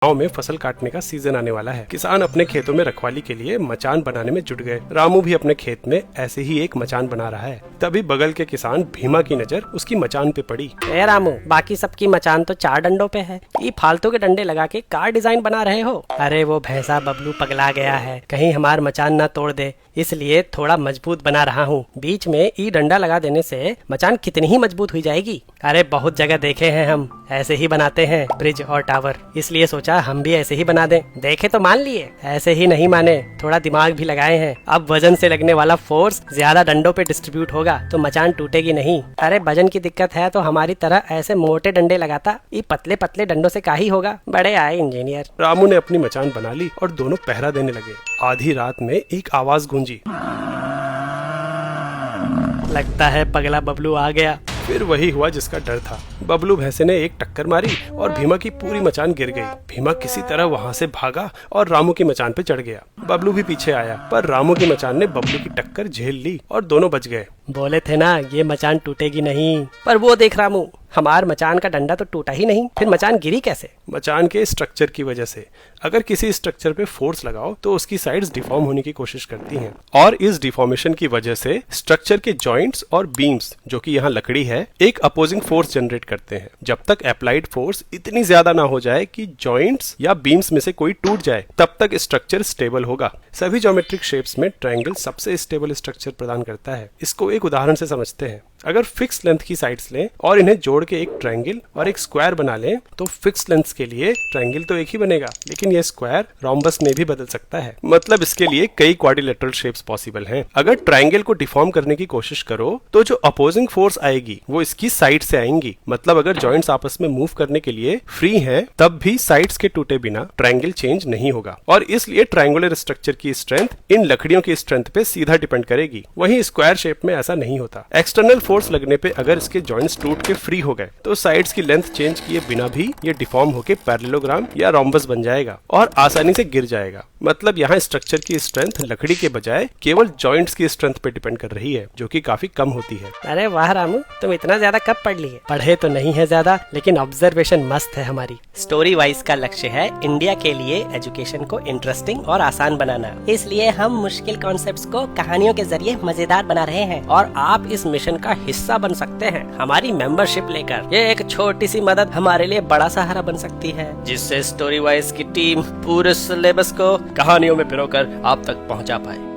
गांव में फसल काटने का सीजन आने वाला है। किसान अपने खेतों में रखवाली के लिए मचान बनाने में जुट गए। रामू भी अपने खेत में ऐसे ही एक मचान बना रहा है। तभी बगल के किसान भीमा की नजर उसकी मचान पे पड़ी। ए रामू, बाकी सबकी मचान तो 4 डंडों पे है, ये फालतू के डंडे लगा के कार डिजाइन बना रहे हो। अरे वो भैंसा बबलू पगला गया है, कहीं हमार मचान ना तोड़ दे, इसलिए थोड़ा मजबूत बना रहा हूँ। बीच में ई डंडा लगा देने से मचान कितनी ही मजबूत हुई जाएगी। अरे बहुत जगह देखे हैं हम, ऐसे ही बनाते हैं ब्रिज और टावर, इसलिए सोचा हम भी ऐसे ही बना दें। देखे तो मान लिए, ऐसे ही नहीं माने, थोड़ा दिमाग भी लगाए हैं। अब वजन से लगने वाला फोर्स ज्यादा डंडों पे डिस्ट्रीब्यूट होगा तो मचान टूटेगी नहीं। अरे वजन की दिक्कत है तो हमारी तरह ऐसे मोटे डंडे लगाता, ये पतले पतले डंडों से का ही होगा। बड़े आए इंजीनियर। रामू ने अपनी मचान बना ली और दोनों पहरा देने लगे। आधी रात में एक आवाज गूंजी, लगता है पगला बबलू आ गया। फिर वही हुआ जिसका डर था। बबलू भैंसे ने एक टक्कर मारी और भीमा की पूरी मचान गिर गई। भीमा किसी तरह वहां से भागा और रामू की मचान पे चढ़ गया। बबलू भी पीछे आया, पर रामू की मचान ने बबलू की टक्कर झेल ली और दोनों बच गए। बोले थे ना ये मचान टूटेगी नहीं, पर वो देख रामू, हमार मचान का डंडा तो टूटा ही नहीं, फिर मचान गिरी कैसे? मचान के स्ट्रक्चर की वजह से। अगर किसी स्ट्रक्चर पे फोर्स लगाओ तो उसकी साइड्स डिफॉर्म होने की कोशिश करती हैं, और इस डिफॉर्मेशन की वजह से स्ट्रक्चर के जॉइंट्स और बीम्स, जो कि यहाँ लकड़ी है, एक अपोजिंग फोर्स जनरेट करते हैं। जब तक अप्लाइड फोर्स इतनी ज्यादा ना हो जाए कि जॉइंट्स या बीम्स में से कोई टूट जाए, तब तक स्ट्रक्चर स्टेबल होगा। सभी ज्योमेट्रिक शेप्स में ट्रायंगल सबसे स्टेबल स्ट्रक्चर प्रदान करता है। इसको एक उदाहरण से समझते हैं। अगर फिक्स लेंथ की साइड्स लें और इन्हें जोड़ के एक ट्रायंगल और एक स्क्वायर बना लें, तो फिक्स लेंथ के लिए ट्रायंगल तो एक ही बनेगा, लेकिन यह स्क्वायर रोम्बस में भी बदल सकता है। मतलब इसके लिए कई क्वाड्रिलेटरल शेप्स पॉसिबल हैं। अगर ट्रायंगल को डिफॉर्म करने की कोशिश करो तो जो अपोजिंग फोर्स आएगी वो इसकी साइड से आएंगी। मतलब अगर जॉइंट्स आपस में मूव करने के लिए फ्री हैं, तब भी साइड्स के टूटे बिना ट्रायंगल चेंज नहीं होगा। और इसलिए ट्रायंगुलर स्ट्रक्चर की स्ट्रेंथ इन लकड़ियों की स्ट्रेंथ पे सीधा डिपेंड करेगी। वहीं स्क्वायर शेप में ऐसा नहीं होता। एक्सटर्नल फोर्स लगने पे अगर इसके जॉइंट्स टूट के फ्री हो गए तो साइड्स की लेंथ चेंज किए बिना भी ये डिफॉर्म होके पैरेललोग्राम या रोम्बस बन जाएगा और आसानी से गिर जाएगा। मतलब यहाँ स्ट्रक्चर की स्ट्रेंथ लकड़ी के बजाय केवल जॉइंट्स की स्ट्रेंथ पे डिपेंड कर रही है, जो कि काफी कम होती है। अरे वाह रामू, तुम इतना ज्यादा कब पढ़ लिए? पढ़े तो नहीं है ज्यादा, लेकिन ऑब्जर्वेशन मस्त है हमारी। स्टोरी वाइज का लक्ष्य है इंडिया के लिए एजुकेशन को इंटरेस्टिंग और आसान बनाना, इसलिए हम मुश्किल कॉन्सेप्ट्स को कहानियों के जरिए मजेदार बना रहे हैं और आप इस मिशन का हिस्सा बन सकते हैं हमारी मेंबरशिप लेकर। ये एक छोटी सी मदद हमारे लिए बड़ा सहारा बन सकती है, जिससे स्टोरी वाइज की टीम पूरे सिलेबस को कहानियों में पिरोकर आप तक पहुंचा पाए।